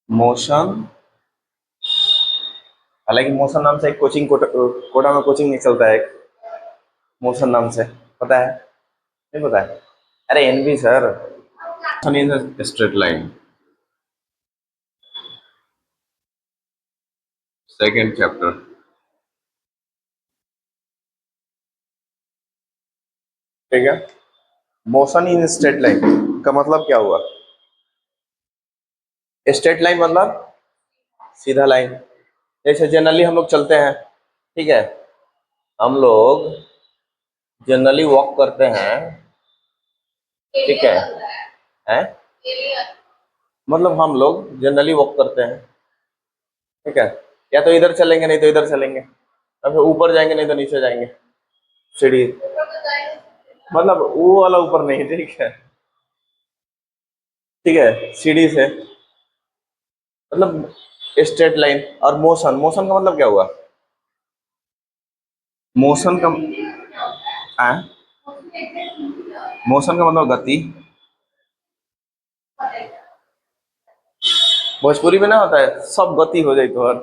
Motion, हालांकि motion नाम से एक कोचिंग कोटा में कोचिंग नहीं चलता है एक मोशन नाम से, पता है? नहीं पता है? अरे NV sir. Motion in straight line, second chapter. ठीक है, मोशन इन स्ट्रेट लाइन का मतलब क्या हुआ? स्ट्रेट लाइन मतलब सीधा लाइन, जैसे जनरली हम लोग चलते हैं, ठीक है, हम लोग जनरली वॉक करते हैं, ठीक है, मतलब हम लोग जनरली वॉक करते हैं, ठीक है, या तो इधर चलेंगे नहीं तो इधर चलेंगे, या फिर ऊपर जाएंगे नहीं तो नीचे जाएंगे, सीढ़ी, मतलब वो वाला ऊपर नहीं, ठीक है, ठीक है, सीढ़ी से, मतलब स्ट्रेट लाइन। और मोशन, मोशन का मतलब क्या हुआ? मोशन का आ, मोशन का मतलब गति। भोजपुरी में ना होता है सब गति हो जाए तो, और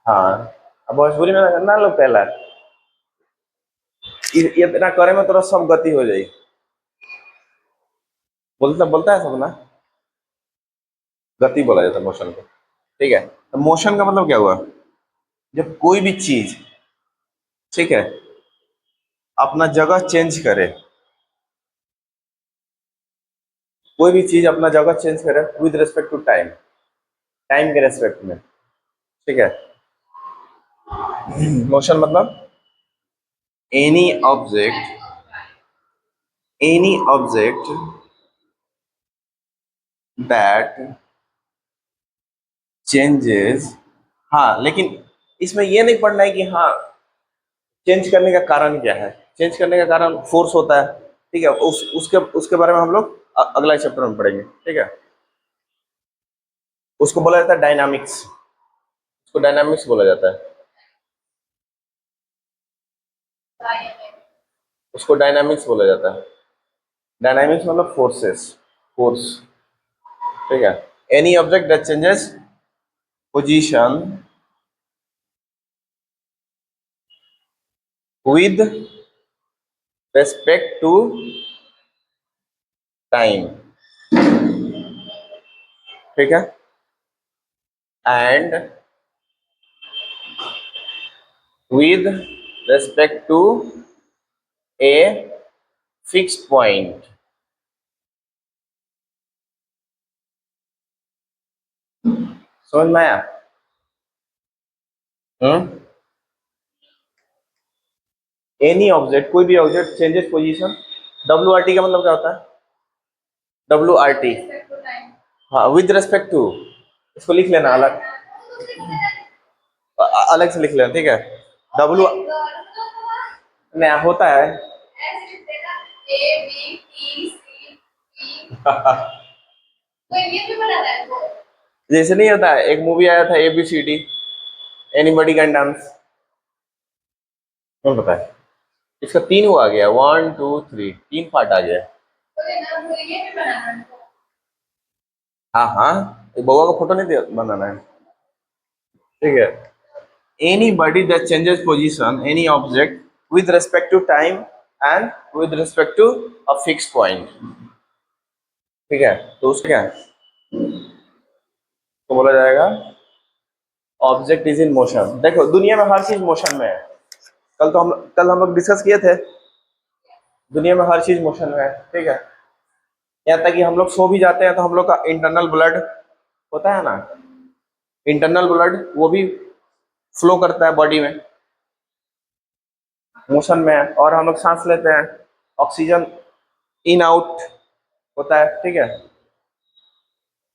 हाँ, अब भोजपुरी में ना लोग पहला इतना करे में तोरा सब गति हो जाए, बोलता बोलता है सब ना, गति बोला जाता है मोशन को, ठीक है। तो मोशन का मतलब क्या हुआ? जब कोई भी चीज, ठीक है, अपना जगह चेंज करे, कोई भी चीज अपना जगह चेंज करे with respect to time, time के रेस्पेक्ट में, ठीक है। मोशन मतलब any object, any object that changes, हाँ लेकिन इसमें ये नहीं पढ़ना है कि हाँ चेंज करने का कारण क्या है। चेंज करने का कारण फोर्स होता है, ठीक है, उसके उसके बारे में हम लोग अगला चैप्टर में पढ़ेंगे, ठीक है। उसको बोला जाता है डायनामिक्स, उसको डायनामिक्स बोला जाता है, उसको डायनामिक्स बोला जाता है। डायनामिक्स मतलब फोर्सेस, फोर्स, ठीक है। Any object that changes position with respect to time, ठीक है, and with respect to a fixed point, समझ में आया? एनी ऑब्जेक्ट, कोई भी object changes position, W R T का मतलब क्या होता है? डब्ल्यू आर टी, हाँ, विद रेस्पेक्ट टू, इसको लिख लेना अलग, अलग से लिख लेना, ठीक है। डब्ल्यू नहीं होता है जैसे नहीं होता है, एक मूवी आया था ABCD, एनीबॉडी कैन डांस, कौन पता है? इसका तीन वो आ गया, 1 2 3, तीन पार्ट आ गया। हाँ हाँ, बउआ का फोटो नहीं बनाना है, ठीक है। Any body that changes position, any object with respect to time and with respect to a fix point, ठीक है। तो उसका क्या है, तो बोला जाएगा ऑब्जेक्ट इज इन मोशन। देखो दुनिया में हर चीज मोशन में है, कल हम लोग डिस्कस किए थे, दुनिया में हर चीज मोशन में है, ठीक है। यहाँ तक कि हम लोग सो भी जाते हैं तो हम लोग का इंटरनल ब्लड होता है ना, इंटरनल ब्लड वो भी फ्लो करता है बॉडी में, मोशन में है। और हम लोग सांस लेते हैं, ऑक्सीजन इन आउट होता है, ठीक है,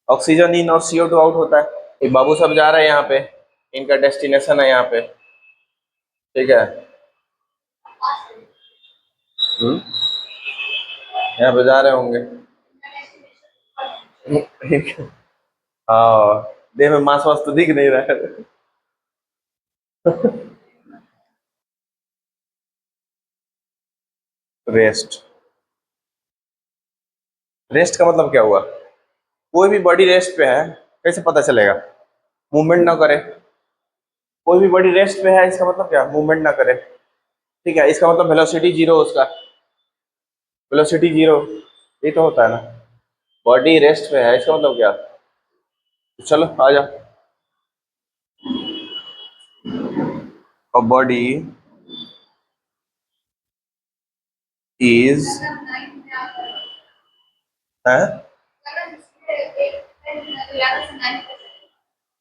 ऑक्सीजन इन और CO2 आउट होता है। ये बाबू सब जा रहे हैं यहाँ पे, इनका डेस्टिनेशन है यहाँ पे, ठीक है। यहाँ पे जा रहे होंगे। हाँ, देह में मांस वास तो दिख नहीं रहा है। रेस्ट, रेस्ट का मतलब क्या हुआ? कोई भी बॉडी रेस्ट पे है, कैसे पता चलेगा? मूवमेंट ना करे। कोई भी बॉडी रेस्ट पे है, इसका मतलब क्या? मूवमेंट ना करे। ठीक है, इसका मतलब वेलोसिटी जीरो, उसका वेलोसिटी जीरो, ये तो होता है ना। बॉडी रेस्ट पे है, इसका मतलब क्या? तो चलो आ जाओ। और बॉडी इज है,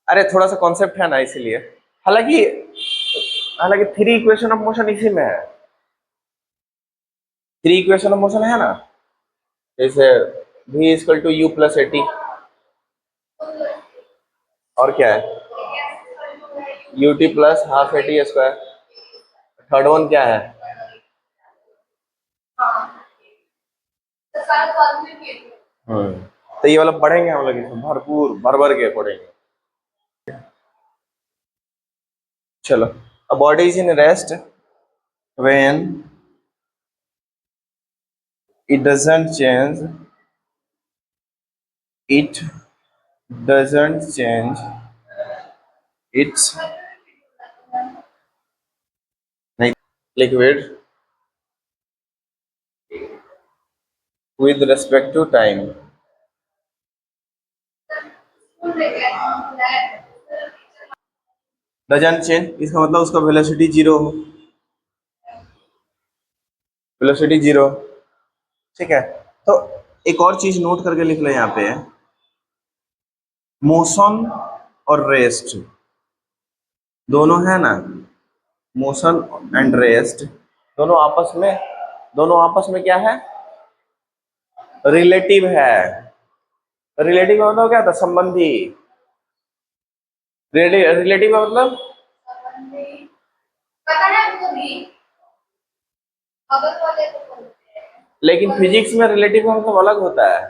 अरे थोड़ा सा कॉन्सेप्ट है ना, इसीलिए। हालांकि हालांकि थ्री इक्वेशन ऑफ मोशन इसी में है। थ्री इक्वेशन ऑफ मोशन है ना, जैसे v equal to u plus at, और क्या है, u t plus half at square. Third one क्या है? हम्म, तो ये वाला पढ़ेंगे हम लोग, इसमें भरपूर भर भर के पढ़ेंगे। चलो, a body is in rest when it doesn't change, it doesn't change its liquid with respect to time। Doesn't change, इसका मतलब उसका वेलोसिटी जीरो हो, वेलोसिटी जीरो। ठीक है, तो एक और चीज नोट करके लिख लो यहाँ पे, मोशन और रेस्ट दोनों है ना, मोशन एंड रेस्ट दोनों आपस में क्या है? रिलेटिव है। रिलेटिव का मतलब क्या था? संबंधी। रिलेटिव का मतलब, लेकिन फिजिक्स में रिलेटिव का मतलब अलग होता है।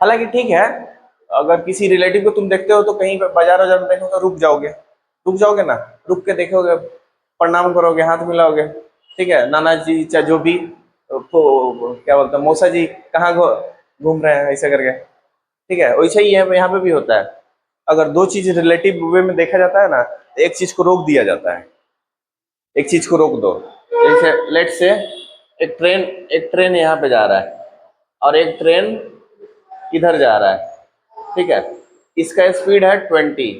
हालांकि ठीक है, अगर किसी रिलेटिव को तुम देखते हो तो कहीं पर बाजार वाजार में देखो तो रुक जाओगे ना, रुक के देखोगे, प्रणाम करोगे, हाथ मिलाओगे। ठीक है, नाना जी चाहे जो भी, तो क्या बोलते हैं, मौसा जी कहाँ घूम रहे हैं, ऐसा करके। ठीक है, वैसे ही है, यहाँ पे भी होता है। अगर दो चीज रिलेटिव वे में देखा जाता है ना, तो एक चीज को रोक दिया जाता है, एक चीज को रोक दो। जैसे लेट से एक ट्रेन यहाँ पे जा रहा है, और एक ट्रेन इधर जा रहा है। ठीक है, इसका स्पीड है 20,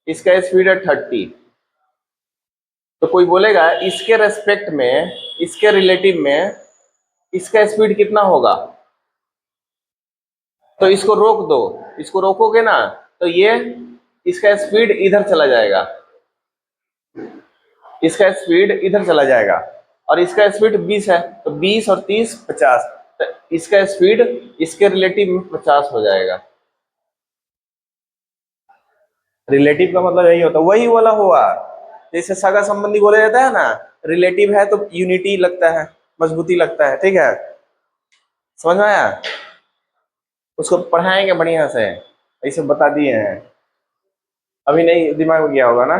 इसका स्पीड है 30। तो कोई बोलेगा इसके रेस्पेक्ट में, इसके रिलेटिव में इसका स्पीड कितना होगा? तो इसको रोक दो, इसको रोकोगे ना, तो ये इसका स्पीड इधर चला जाएगा, इसका स्पीड इधर चला जाएगा, और इसका स्पीड 20 है, तो 20 और 30 50, तो इसका स्पीड इसके रिलेटिव में 50 हो जाएगा। रिलेटिव का मतलब यही होता है, वही वाला हुआ, जैसे सगा संबंधी बोला जाता है ना, रिलेटिव है तो यूनिटी लगता है, मजबूती लगता है। ठीक है, समझ में आया? उसको पढ़ाएंगे बढ़िया से, ऐसे बता दिए हैं, अभी नहीं दिमाग में गया होगा ना।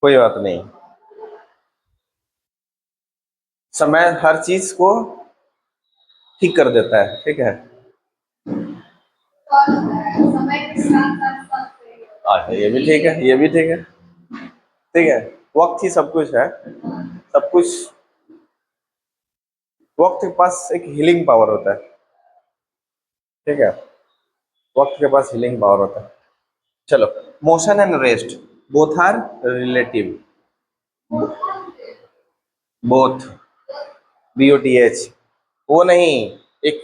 कोई बात नहीं, समय हर चीज को ठीक कर देता है। ठीक है, ये भी ठीक है, ये भी ठीक है। ठीक है, वक्त ही सब कुछ है, सब कुछ। वक्त के पास एक हीलिंग पावर होता है। ठीक है, वक्त के पास हीलिंग पावर होता है। चलो, motion and rest both are relative, both, BOTH। वो नहीं, एक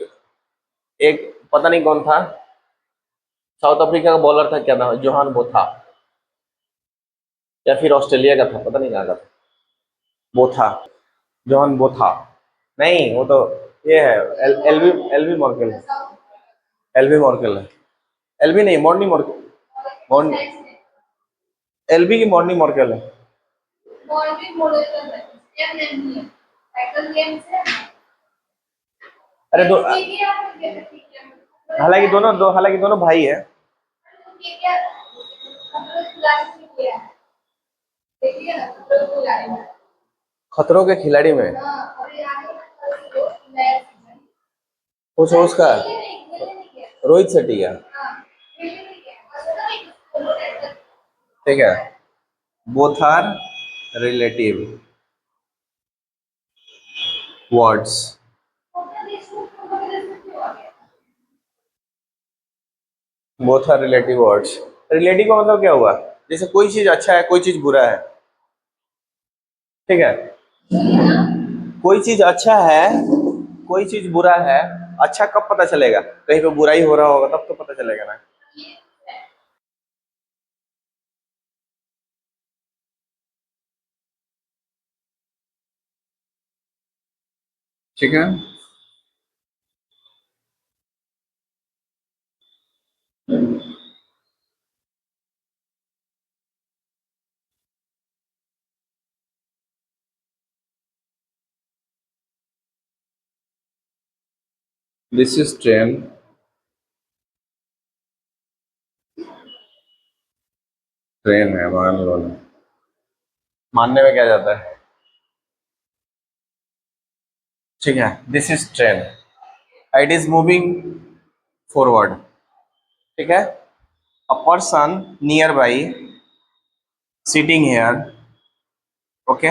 एक पता नहीं कौन था, साउथ अफ्रीका का बॉलर था, क्या नाम, जोहान बोथा, या फिर ऑस्ट्रेलिया का था, पता नहीं कहाँ का था। Botha, Johan Botha. नहीं, वो तो ये है, एलवी एलवी मॉर्केल है, एलवी मॉर्केल है। एलवी नहीं, मॉर्नी मॉर्केल, मॉर्नी, एलवी की मॉर्नी मॉर्केल है। अरे दो, हालांकि दोनों भाई है। खतरों के खिलाड़ी में पूछो उसका। रोहित शेट्टी का। ठीक है। Both are relative words. Both are relative words. Relative का मतलब क्या हुआ? जैसे कोई चीज अच्छा है, कोई चीज बुरा है। ठीक है। कोई चीज अच्छा है, कोई चीज बुरा है। अच्छा कब पता चलेगा? कहीं पे बुराई हो रहा होगा तब तो पता चलेगा ना। ठीक है। This is train. ट्रेन है, मान लो ना। मानने में क्या जाता है? ठीक है। This is train, it is moving forward. ठीक है। A person near by sitting here. Okay.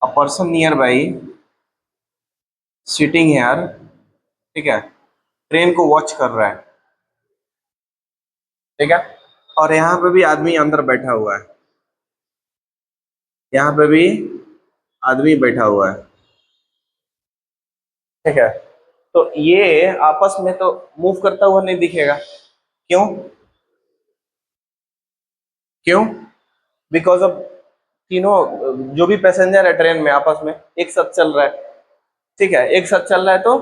A person near by sitting here. ठीक है। ट्रेन को वॉच कर रहा है। ठीक है। और यहाँ पे भी आदमी अंदर बैठा हुआ है। यहाँ पे भी आदमी बैठा हुआ है। ठीक है। तो ये आपस में तो मूव करता हुआ नहीं दिखेगा। क्यों? क्यों? बिकॉज ऑफ तीनों जो भी पैसेंजर है ट्रेन में आपस में एक साथ चल रहा है। ठीक है, एक साथ चल रहा है तो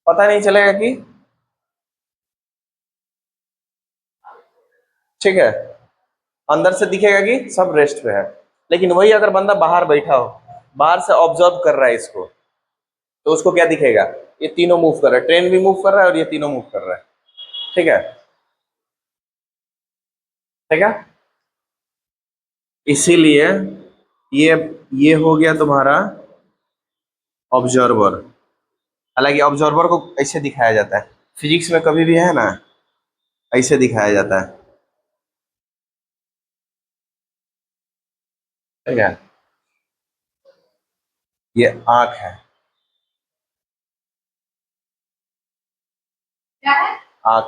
पता नहीं चलेगा कि। ठीक है। अंदर से दिखेगा कि सब रेस्ट पे है। लेकिन वही अगर बंदा बाहर बैठा हो, बाहर से ऑब्जर्व कर रहा है इसको, तो उसको क्या दिखेगा? ये तीनों मूव कर रहा है, ट्रेन भी मूव कर रहा है और ये तीनों मूव कर रहा है। ठीक है। ठीक है। इसीलिए ये ये हो गया तुम्हारा ऑब्जर्वर। हालांकि ऑब्जर्वर को ऐसे दिखाया जाता है, फिजिक्स में कभी भी है ना, ऐसे दिखाया जाता है। ठीक है। ये आंख है। आंख।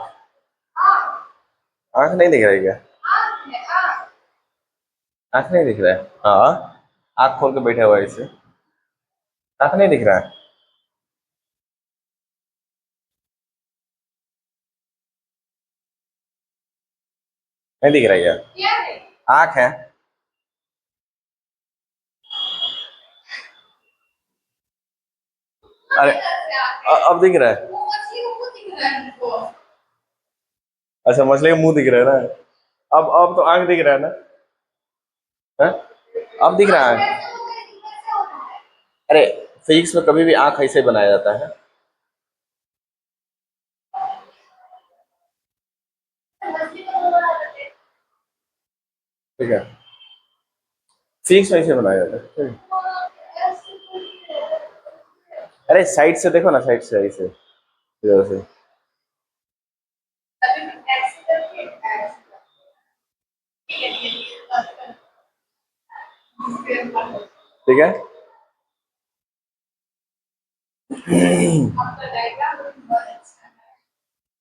आंख नहीं दिख रही क्या? आंख नहीं दिख रहा है? हाँ, आंख खोल के बैठा हुआ है इसे। आंख नहीं दिख रहा है? नहीं दिख रहा है क्या? आंख है। अरे अब दिख रहा है। अच्छा, मछली का मुंह दिख रहा है ना। अब तो आंख दिख रहा है ना। है? अब दिख रहा है। अरे, फिजिक्स में कभी भी आंख ऐसे बनाया जाता है। ठीक है। फिजिक्स में ऐसे बनाया जाता है। ठीक है। अरे साइड से देखो ना, साइड से ऐसे, इधर से। ठीक है।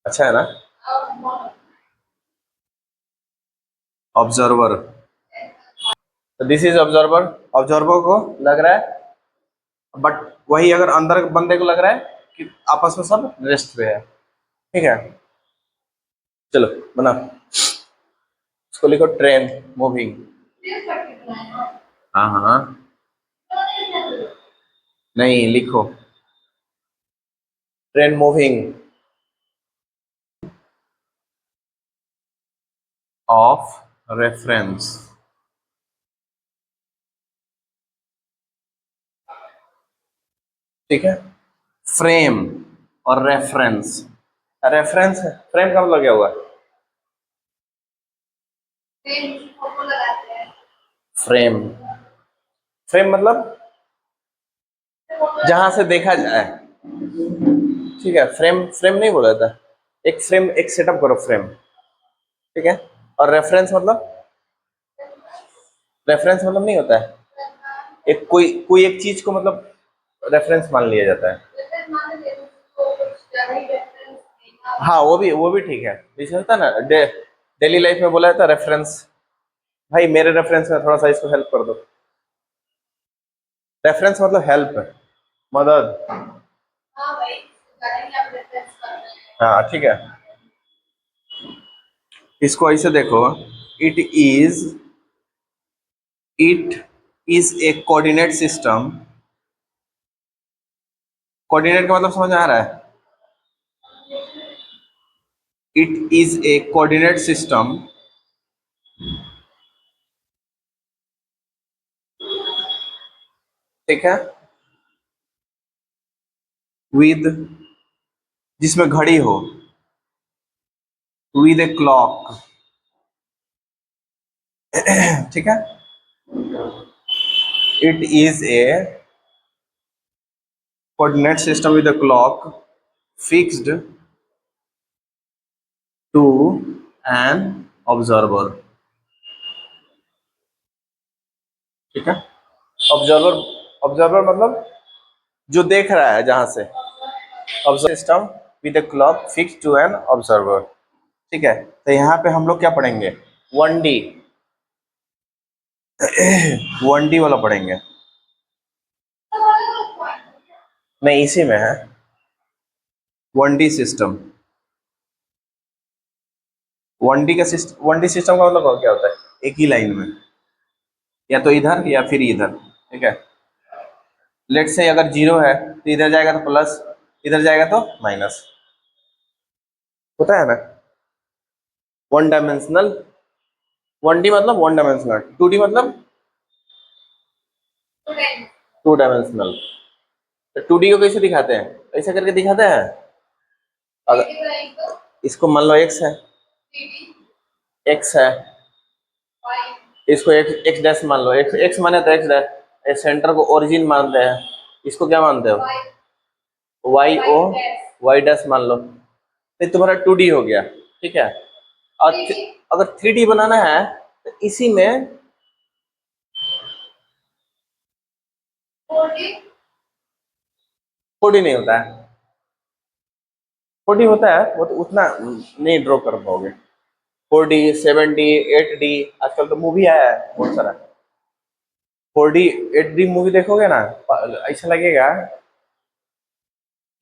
अच्छा है ना। ऑब्जर्वर। तो दिस इज ऑब्जर्वर। ऑब्जर्वर को लग रहा है, बट वही अगर अंदर बंदे को लग रहा है कि आपस में सब रेस्ट पे है। ठीक है। चलो बना, इसको लिखो ट्रेन मूविंग। हाँ हाँ। नहीं लिखो, ट्रेन मूविंग ऑफ रेफरेंस। ठीक है। फ्रेम और रेफरेंस। रेफरेंस है, फ्रेम का मतलब क्या हुआ? फ्रेम। फ्रेम मतलब जहां से देखा जाए, ठीक है, फ्रेम फ्रेम नहीं बोला था, एक फ्रेम, एक सेटअप करो फ्रेम, ठीक है। और रेफरेंस मतलब नहीं होता है, एक कोई कोई एक चीज को मतलब रेफरेंस मान लिया जाता है। हाँ, वो भी ठीक है, जैसे होता है ना डेली लाइफ में बोला जाता है रेफरेंस। भाई मेरे रेफरेंस में थोड़ा सा इसको हेल्प कर दो। रेफरेंस मतलब हेल्प, मदद। हाँ ठीक है, इसको ऐसे देखो, it is it is a coordinate system. Coordinate का मतलब समझ में आ रहा है? It is a coordinate system ठीक है, विद, जिसमें घड़ी हो, विद ए क्लॉक, ठीक है। It is a coordinate system with a clock fixed to an observer, ठीक है। ऑब्जर्वर, ऑब्जर्वर मतलब जो देख रहा है जहां से, observer system with a clock fixed to an observer, ठीक है। तो यहाँ पे हम लोग क्या पढ़ेंगे? 1D, 1D वाला पढ़ेंगे। नहीं, इसी में है 1D सिस्टम। 1D का सिस्टम, 1D सिस्टम का मतलब क्या होता है? एक ही लाइन में, या तो इधर या फिर इधर, ठीक है। लेट से अगर जीरो है तो इधर जाएगा तो प्लस, इधर जाएगा तो माइनस, होता है ना। वन डायमेंशनल, 1D मतलब वन डायमेंशनल, 2D मतलब टू डायमेंशनल। तो 2D को कैसे दिखाते हैं? ऐसे करके दिखाते हैं। अगर इसको मान लो एक्स है, एक्स है, इसको एक्स डैश मान लो, एक्स एक्स माने तो एक्स डैश, सेंटर को ओरिजिन मानते हैं, इसको क्या मानते हो? वाई ओ, वाई डैश मान लो, तो तुम्हारा 2D हो गया, ठीक है। और अगर 3D बनाना है तो इसी में 4D नहीं होता है, 4D होता है वो तो उतना नहीं ड्रॉ कर पाओगे। 4D, 7D, 8D, आजकल तो मूवी आया है बहुत सारा। 4D 8D मूवी देखोगे ना, ऐसा लगेगा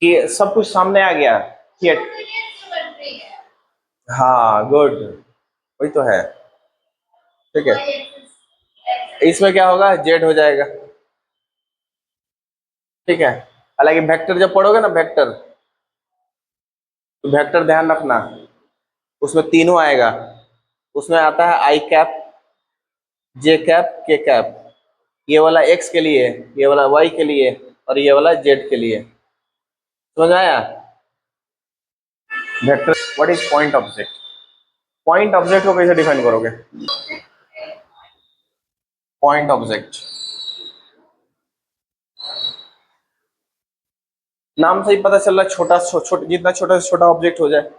कि सब कुछ सामने आ गया। हाँ गुड, वही तो है, ठीक है। इसमें क्या होगा? जेड हो जाएगा, ठीक है। हालांकि वेक्टर जब पढ़ोगे ना, वेक्टर, तो वेक्टर ध्यान रखना, उसमें तीनों आएगा। उसमें आता है आई कैप, जे कैप, के कैप। ये वाला एक्स के लिए, ये वाला वाई के लिए, और ये वाला जेड के लिए। समझ आया? Vector, what is point object? Point object को कैसे डिफाइन करोगे? पॉइंट ऑब्जेक्ट नाम से ही पता चल रहा है, छोटा जितना छोटा से छोटा ऑब्जेक्ट हो जाए।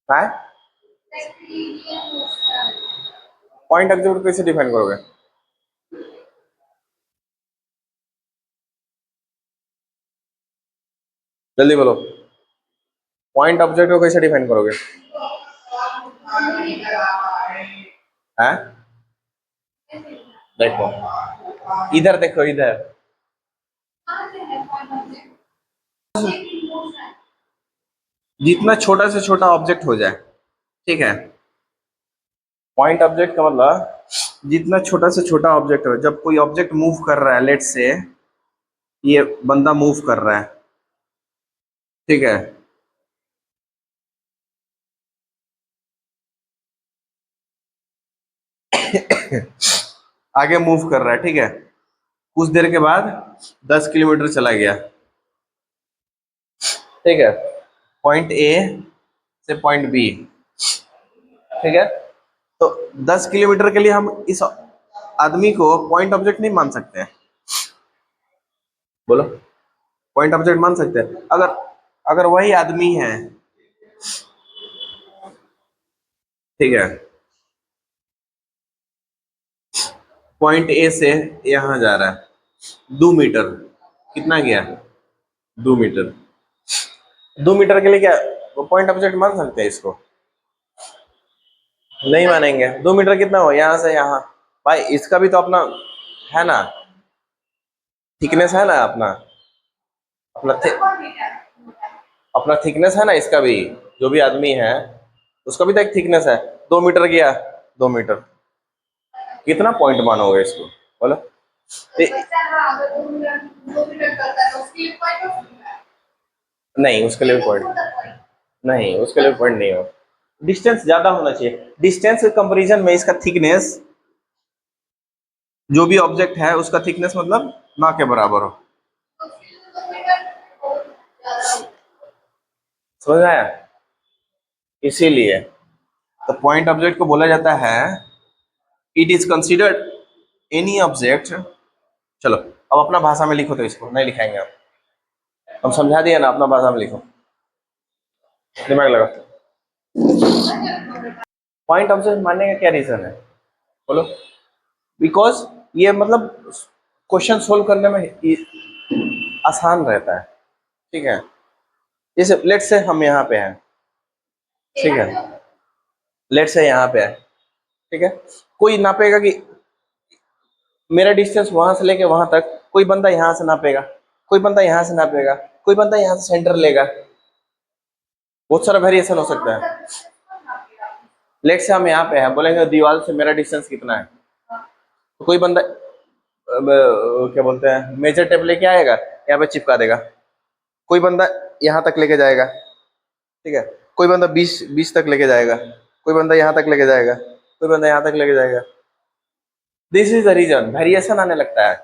है, पॉइंट ऑब्जेक्ट को कैसे डिफाइन करोगे? जल्दी बोलो, पॉइंट ऑब्जेक्ट को कैसे डिफाइन करोगे? हैं? देखो, इधर देखो, इधर जितना छोटा से छोटा ऑब्जेक्ट हो जाए, ठीक है। पॉइंट ऑब्जेक्ट का मतलब जितना छोटा से छोटा ऑब्जेक्ट हो, जब कोई ऑब्जेक्ट मूव कर रहा है, लेट से ये बंदा मूव कर रहा है, ठीक है। आगे मूव कर रहा है, ठीक है। कुछ देर के बाद 10 किलोमीटर चला गया, ठीक है, पॉइंट ए से पॉइंट बी, ठीक है। तो 10 किलोमीटर के लिए हम इस आदमी को पॉइंट ऑब्जेक्ट नहीं मान सकते हैं, बोलो। पॉइंट ऑब्जेक्ट मान सकते हैं। अगर अगर वही आदमी है, ठीक है, पॉइंट ए से यहां जा रहा है 2 मीटर, कितना गया? 2 मीटर। 2 मीटर के लिए क्या वो पॉइंट ऑब्जेक्ट मान सकते हैं इसको? नहीं मानेंगे। 2 मीटर कितना हो यहाँ से यहाँ? भाई इसका भी तो अपना है ना, थिकनेस है ना, अपना अपना थि, अपना थिकनेस है ना, इसका भी, जो भी आदमी है उसका भी तो एक थिकनेस है। 2 मीटर गया, 2 मीटर, कितना पॉइंट मानोगे इसको बोलो? नहीं उसके लिए पॉइंट नहीं, उसके लिए पॉइंट नहीं हो। डिस्टेंस ज्यादा होना चाहिए। डिस्टेंस के कंपैरिजन में इसका थिकनेस, जो भी ऑब्जेक्ट है उसका थिकनेस मतलब ना के बराबर हो। समझ आया? इसीलिए तो पॉइंट ऑब्जेक्ट को बोला जाता है, it is considered any object. चलो अब अपना भाषा में लिखो, तो इसको नहीं लिखाएंगे हम समझा दिए ना, अपना भाषा में लिखो, दिमाग लगा। पॉइंट ऑब्जेक्ट मानने का क्या रीजन है बोलो? बिकॉज ये मतलब क्वेश्चन सोल्व करने में आसान रहता है, ठीक है। जैसे लेट से हम यहाँ पे हैं, ठीक है, लेट से यहाँ पे है, ठीक है, कोई नापेगा कि मेरा डिस्टेंस वहां से लेके वहां तक, कोई बंदा यहाँ से नापेगा, कोई बंदा यहाँ से नापेगा, कोई बंदा यहाँ से सेंटर लेगा, बहुत सारा वेरिएशन हो सकता है। लेट से हम यहाँ पे हैं, बोलेंगे दीवार से मेरा डिस्टेंस कितना है, तो कोई बंदा क्या बोलते हैं मेजर टेप लेके आएगा, यहाँ पे चिपका देगा, कोई बंदा यहाँ तक लेके जाएगा, ठीक है, कोई बंदा 20 तक लेके जाएगा, कोई बंदा यहाँ तक लेके जाएगा, कोई बंदा यहाँ तक लेके जाएगा। This is the reason, variation आने लगता है,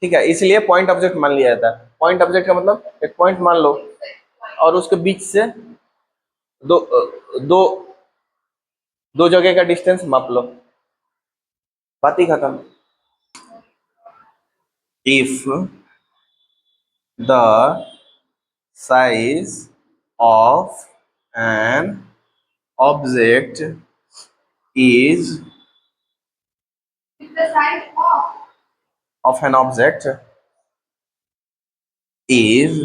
ठीक है, इसलिए पॉइंट ऑब्जेक्ट मान लिया जाता है। पॉइंट ऑब्जेक्ट का मतलब एक पॉइंट मान लो और उसके बीच से दो दो दो जगह का डिस्टेंस माप लो, बात ही खत्म। If the size of an object is of an object is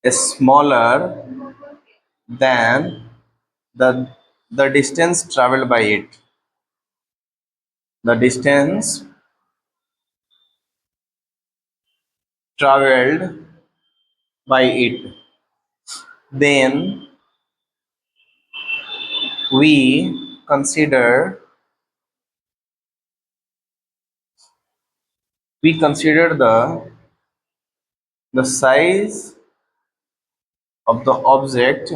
smaller than the distance traveled by it. The distance traveled by it. Then we consider the size of the object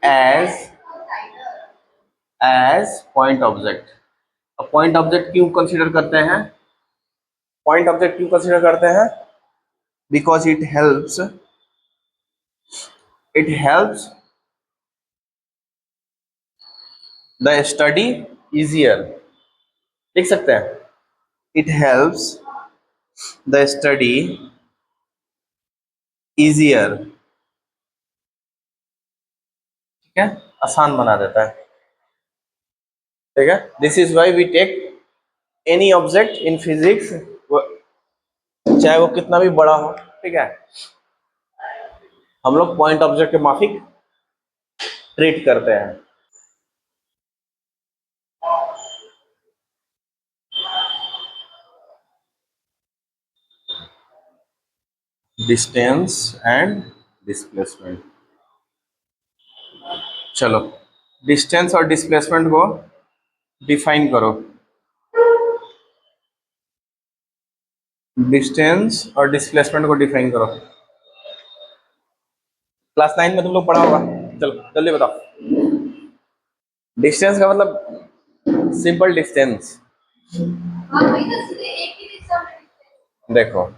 as point object. अब point object क्यों consider करते हैं? Point object क्यों consider करते हैं? Because it helps the study easier. लिख सकते हैं, it helps the study easier, ठीक है, आसान बना देता है, ठीक है। This is why we take any object in physics, चाहे वो कितना भी बड़ा हो, ठीक है, हम लोग पॉइंट ऑब्जेक्ट के माफिक ट्रीट करते हैं। डिस्टेंस एंड डिस्प्लेसमेंट, चलो डिस्टेंस और डिस्प्लेसमेंट को डिफाइन करो। डिस्टेंस और डिस्प्लेसमेंट को डिफाइन करो। क्लास 9 में तुम लोग पढ़ा होगा, चलो जल्दी बताओ। डिस्टेंस का मतलब सिंपल डिस्टेंस, देखो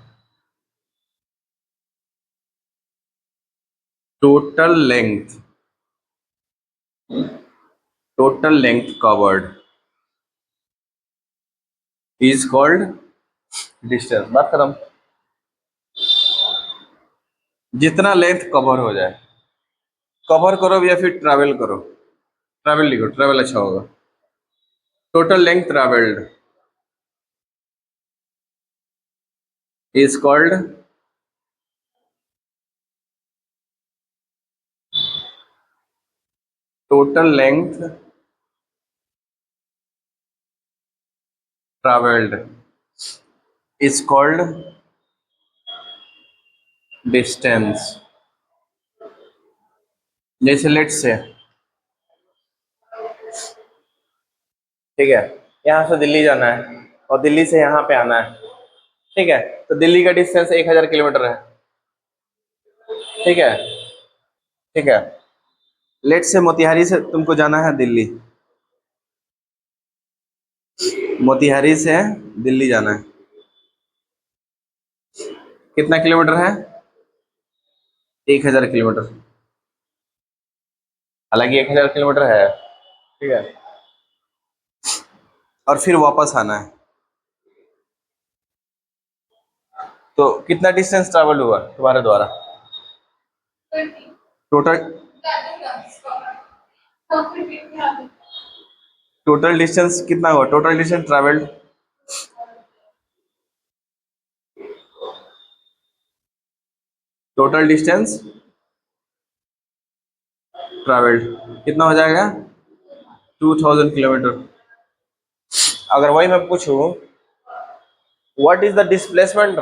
total length covered is called distance, बात खत्म। जितना लेंथ कवर हो जाए, कवर करो या फिर ट्रैवल करो। ट्रैवल लिखो, ट्रैवल अच्छा होगा। Total length travelled is called total length travelled is called distance. जैसे लेट्स से, ठीक है, यहाँ से दिल्ली जाना है और दिल्ली से यहाँ पे आना है, ठीक है, तो दिल्ली का डिस्टेंस 1000 किलोमीटर है, ठीक है, ठीक है। लेट्स से मोतिहारी से तुमको जाना है दिल्ली, मोतिहारी से दिल्ली जाना है, कितना किलोमीटर है? 1000 किलोमीटर। हालांकि 1000 किलोमीटर है, ठीक है, और फिर वापस आना है, तो कितना डिस्टेंस ट्रैवल हुआ तुम्हारे द्वारा? टोटल टोटल डिस्टेंस कितना हुआ? Total distance travelled, total distance travelled कितना हो जाएगा? 2000 किलोमीटर। अगर वही मैं पूछूं व्हाट इज द डिस्प्लेसमेंट,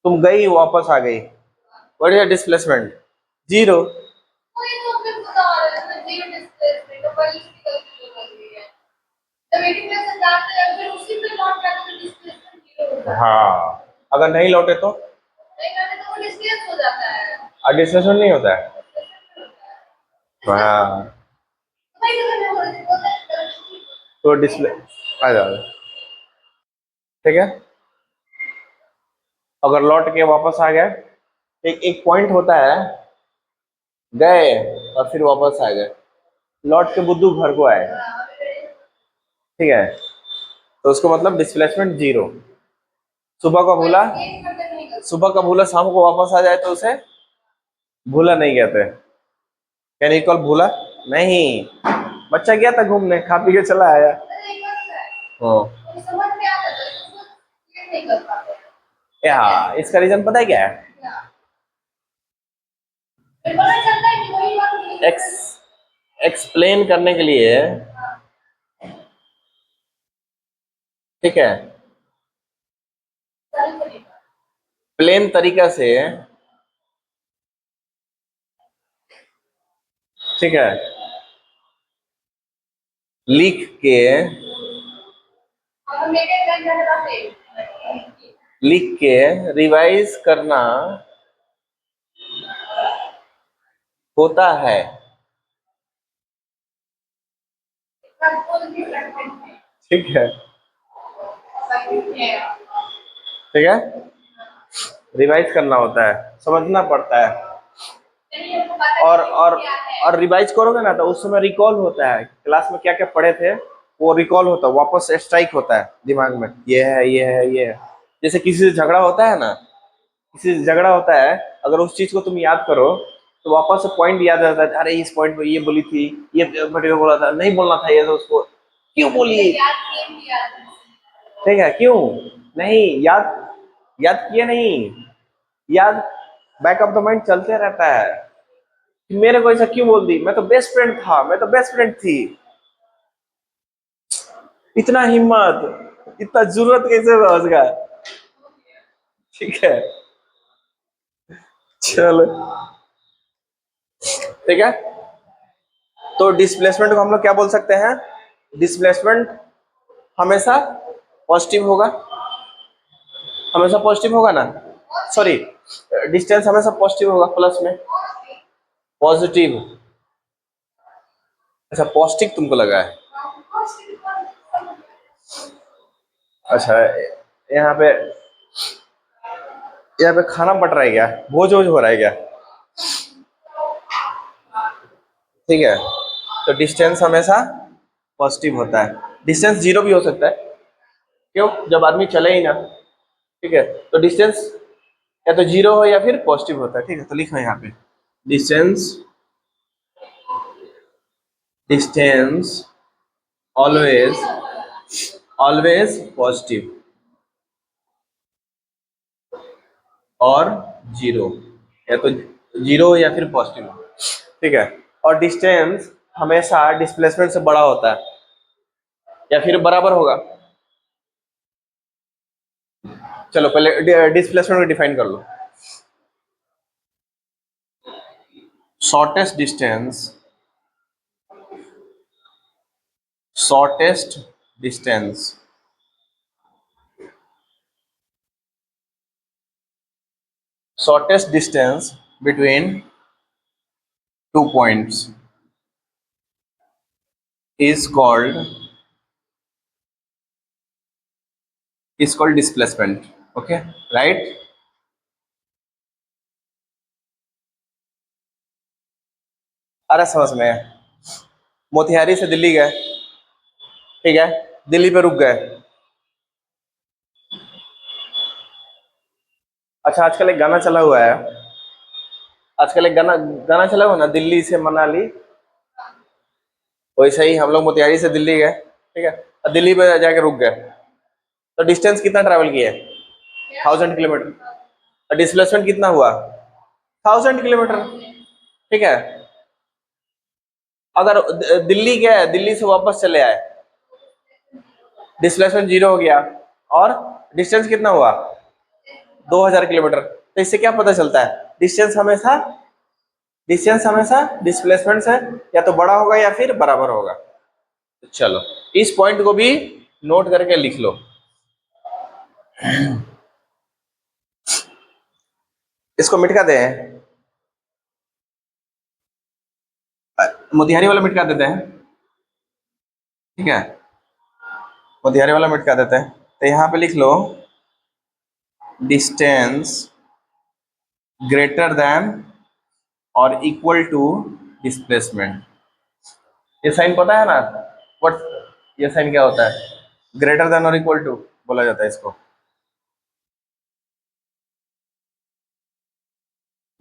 तुम गई वापस आ गई, what is the displacement? Zero. हाँ, अगर नहीं लौटे तो डिस्प्लेसमेंट नहीं होता है। हाँ, तो डिस्प्ले आ जाएगा, ठीक है। अगर लौट के वापस आ गए, एक एक पॉइंट होता है, गए और फिर वापस आ गए, लौट के बुद्धू घर को आए, ठीक है, तो उसको मतलब डिस्प्लेसमेंट जीरो। सुबह का भूला, सुबह का भूला शाम को वापस आ जाए तो उसे भूला नहीं कहते। कैन यू कॉल भूला? नहीं, बच्चा गया था घूमने, खा पी के चला आया। हाँ, या इसका रीजन पता है क्या है? एक्स एक्सप्लेन करने के लिए, ठीक है, प्लेन तरीका से, ठीक है, लिख के, लिख के रिवाइज करना होता है, ठीक है, ठीक है, रिवाइज करना होता है, समझना पड़ता है। और रिवाइज करोगे ना तो उस समय रिकॉल होता है, क्लास में क्या क्या पढ़े थे वो रिकॉल होता है, वापस स्ट्राइक होता है दिमाग में, ये है ये है ये है। जैसे किसी से झगड़ा होता है ना, किसी से झगड़ा होता है, अगर उस चीज को तुम याद करो तो वापस से पॉइंट याद आता है, अरे इस पॉइंट में ये बोली थी, ये मटेरियल बोला था, नहीं बोलना था ये, तो उसको क्यों बोली, ठीक है, क्यों नहीं याद, याद किए नहीं, याद बैक ऑफ द माइंड चलते रहता है कि मेरे को ऐसा क्यों बोल दी, मैं तो बेस्ट फ्रेंड था, मैं तो बेस्ट फ्रेंड थी। इतना हिम्मत, इतना जरूरत कैसे हुआ उसका, ठीक है, चलो, ठीक है। तो डिस्प्लेसमेंट को हम लोग क्या बोल सकते हैं? डिस्प्लेसमेंट हमेशा पॉजिटिव होगा, हमेशा पॉजिटिव होगा ना, सॉरी, डिस्टेंस हमेशा पॉजिटिव होगा, प्लस में पॉजिटिव। अच्छा, पॉजिटिव तुमको लगा है, अच्छा, यहाँ पे यहाँ पे खाना बट रहा है क्या, भोज वोज हो रहा है क्या, ठीक है, तो डिस्टेंस हमेशा पॉजिटिव होता है, डिस्टेंस जीरो भी हो सकता है, क्यों? जब आदमी चले ही ना, ठीक है, तो डिस्टेंस या तो जीरो हो या फिर पॉजिटिव होता है, ठीक है। तो लिखो यहाँ पे distance, distance always, always positive और जीरो, या तो जीरो या फिर पॉजिटिव, ठीक है। और डिस्टेंस हमेशा डिस्प्लेसमेंट से बड़ा होता है या फिर बराबर होगा। चलो पहले डिस्प्लेसमेंट को डिफाइन कर लो। Shortest distance, shortest distance shortest distance between two points is called displacement. Okay, right? अरे समझ में, मोतिहारी से दिल्ली गए, ठीक है, दिल्ली पे रुक गए। अच्छा, आजकल एक गाना चला हुआ है, आजकल एक गाना गाना चला हुआ ना, दिल्ली से मनाली, वैसे ही हम लोग मोतिहारी से दिल्ली गए, ठीक है, और दिल्ली पे जाके रुक गए। तो डिस्टेंस कितना ट्रैवल किया? 1000 किलोमीटर। और डिस्प्लेसमेंट कितना हुआ? 1000 किलोमीटर, ठीक है। अगर दिल्ली गए, दिल्ली से वापस चले आए, डिस्प्लेसमेंट जीरो हो गया, और डिस्टेंस कितना हुआ? 2000 किलोमीटर। तो इससे क्या पता चलता है? डिस्टेंस हमेशा डिस्प्लेसमेंट से या तो बड़ा होगा या फिर बराबर होगा। तो चलो इस पॉइंट को भी नोट करके लिख लो। इसको मिटका दें, मोतिहारी वाला मिटका देते हैं, ठीक है, मोतिहारी वाला मिटका देते हैं। तो यहाँ पे लिख लो डिस्टेंस ग्रेटर देन और इक्वल टू डिस्प्लेसमेंट। ये साइन पता है ना? व्हाट, ये साइन क्या होता है? ग्रेटर देन और इक्वल टू बोला जाता है इसको,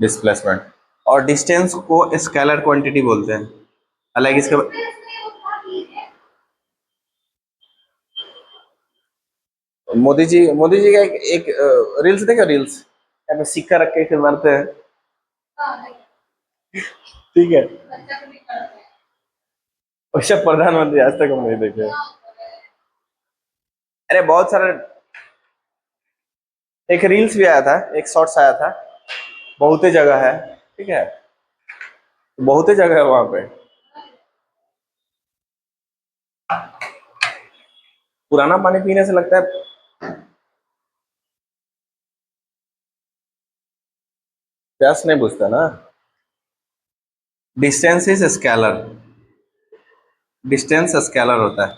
डिस्प्लेसमेंट। और डिस्टेंस को स्केलर क्वांटिटी बोलते हैं। हालांकि इसके मोदी जी का एक रील्स देखो, रील्स यहाँ पे सिक्का रख के मारते हैं, ठीक है। वैसे प्रधानमंत्री आज तक हम नहीं देखे। अरे बहुत सारा, एक रील्स भी आया था, एक शॉर्ट्स आया था, बहुत ही जगह है, ठीक है, बहुत ही जगह है वहां पे। पुराना पानी पीने से लगता है प्यास नहीं बुझता ना। Distance is scalar, distance scalar होता है,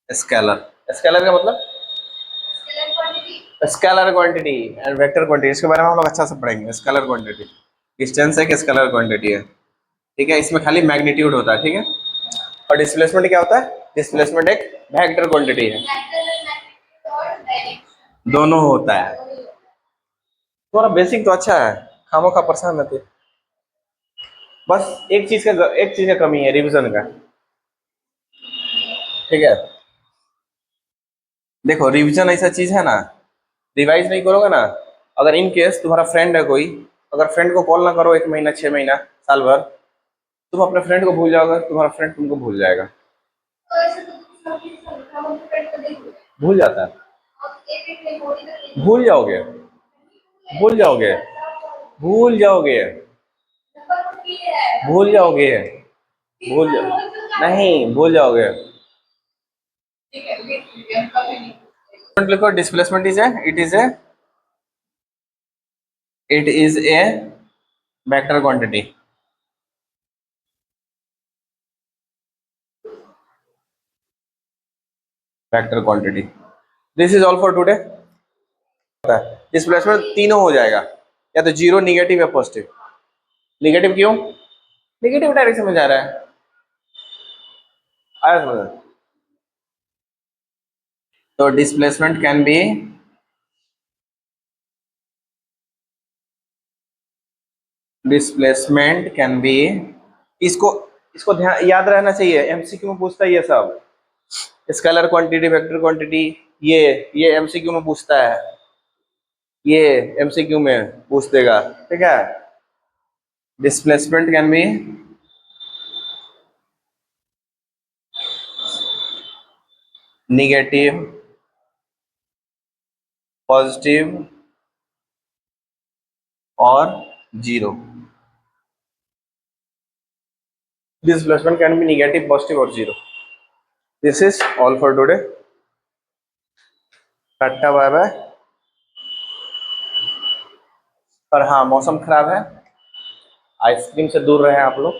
स्केलर, स्केलर का मतलब scalar quantity and vector quantity, इसके बारे में हम लोग अच्छा से पढ़ेंगे। स्केलर क्वांटिटी, डिस्टेंस एक स्केलर क्वांटिटी है, ठीक है, इसमें खाली मैग्नीट्यूड होता है, ठीक है। और डिस्प्लेसमेंट क्या होता है? डिस्प्लेसमेंट एक वेक्टर क्वांटिटी है, दोनों होता है। थोड़ा बेसिक तो अच्छा है, खामों का परेशान रहते। बस एक चीज का कमी है, रिवीजन का, ठीक है। देखो रिवीजन ऐसा चीज है ना, रिवाइज नहीं करोगे ना, अगर इन केस तुम्हारा फ्रेंड है कोई, अगर फ्रेंड को कॉल ना करो 1 महीना, 6 महीना, साल भर, तुम अपने फ्रेंड को भूल जाओगे, तुम्हारा फ्रेंड तुमको भूल जाएगा। भूल जाता है, भूल जाओगे, भूल जाओगे, भूल जाओगे, भूल जाओगे, भूल जाओ, नहीं भूल जाओगे। लिखो displacement is a, it is a vector quantity, vector quantity. This is all for today. Displacement तीनों हो जाएगा, या तो जीरो, निगेटिव या पॉजिटिव। निगेटिव क्यों? निगेटिव डायरेक्शन में जा रहा है, आया समझ? तो डिस्प्लेसमेंट कैन बी इसको इसको ध्यान याद रहना चाहिए, एमसीक्यू में पूछता है ये सब। स्केलर क्वांटिटी, वेक्टर क्वांटिटी, ये एमसीक्यू में पूछता है, ये एमसीक्यू में पूछ देगा, ठीक है। Displacement can be negative, positive और zero. Displacement can be negative, positive और zero. This is all for today. Tata bye bye. पर हाँ, मौसम खराब है, आइसक्रीम से दूर रहे आप लोग।